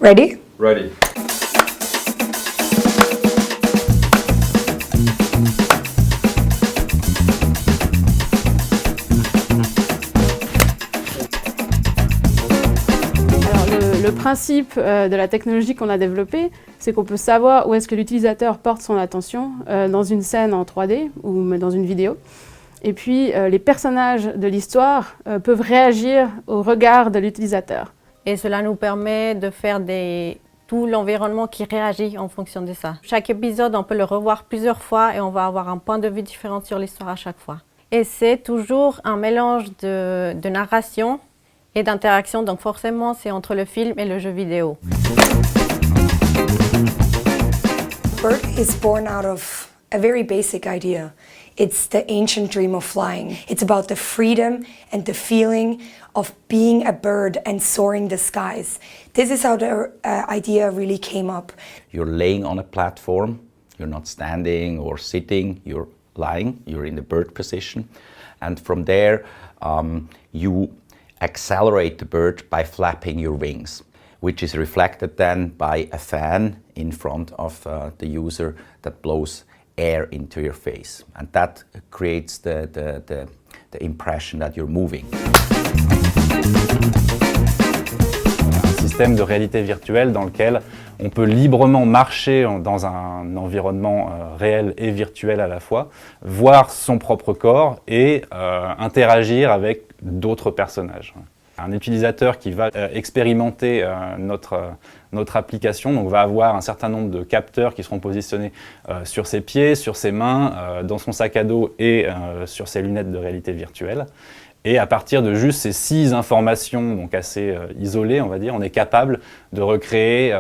Ready? Ready. Le principe de la technologie qu'on a développée, c'est qu'on peut savoir où est-ce que l'utilisateur porte son attention dans une scène en 3D ou dans une vidéo. Et puis, les personnages de l'histoire peuvent réagir au regard de l'utilisateur. Et cela nous permet de faire tout l'environnement qui réagit en fonction de ça. Chaque épisode, on peut le revoir plusieurs fois et on va avoir un point de vue différent sur l'histoire à chaque fois. Et c'est toujours un mélange de narration et d'interaction, donc forcément c'est entre le film et le jeu vidéo. BERT is born out of a very basic idea. It's the ancient dream of flying. It's about the freedom and the feeling of being a bird and soaring the skies. This is how the idea really came up. You're laying on a platform, you're not standing or sitting, you're lying, you're in the bird position. And from there, you accelerate the bird by flapping your wings, which is reflected then by a fan in front of the user that blows air into your face. And that creates the impression that you're moving. Un système de réalité virtuelle dans lequel on peut librement marcher dans un environnement réel et virtuel à la fois, voir son propre corps et interagir avec d'autres personnages. Un utilisateur qui va expérimenter notre application donc va avoir un certain nombre de capteurs qui seront positionnés sur ses pieds, sur ses mains, dans son sac à dos et sur ses lunettes de réalité virtuelle. Et à partir de juste ces 6 informations, donc assez isolées, on va dire, on est capable de recréer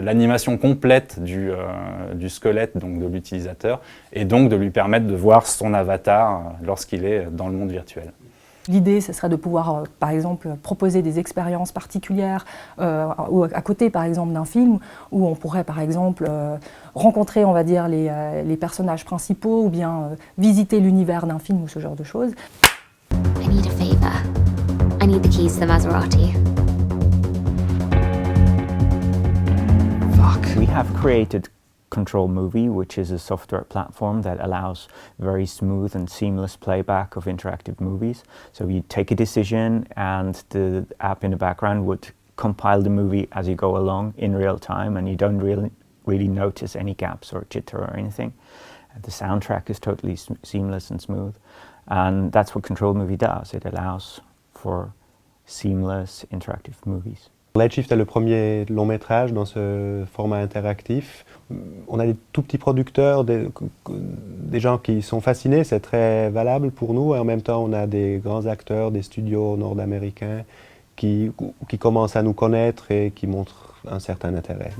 l'animation complète du squelette donc de l'utilisateur et donc de lui permettre de voir son avatar lorsqu'il est dans le monde virtuel. L'idée, ce serait de pouvoir, par exemple, proposer des expériences particulières ou à côté, par exemple, d'un film où on pourrait, par exemple, rencontrer, on va dire, les personnages principaux ou bien visiter l'univers d'un film ou ce genre de choses. I need a favor. I need the keys to the Maserati. We have created Control Movie, which is a software platform that allows very smooth and seamless playback of interactive movies. So you take a decision and the app in the background would compile the movie as you go along in real time, and you don't really notice any gaps or jitter or anything. And the soundtrack is totally seamless and smooth. And that's what Control Movie does. It allows for seamless interactive movies. Lightshift est le premier long métrage dans ce format interactif. On a des tout petits producteurs, des gens qui sont fascinés, c'est très valable pour nous. Et en même temps, on a des grands acteurs, des studios nord-américains qui commencent à nous connaître et qui montrent un certain intérêt.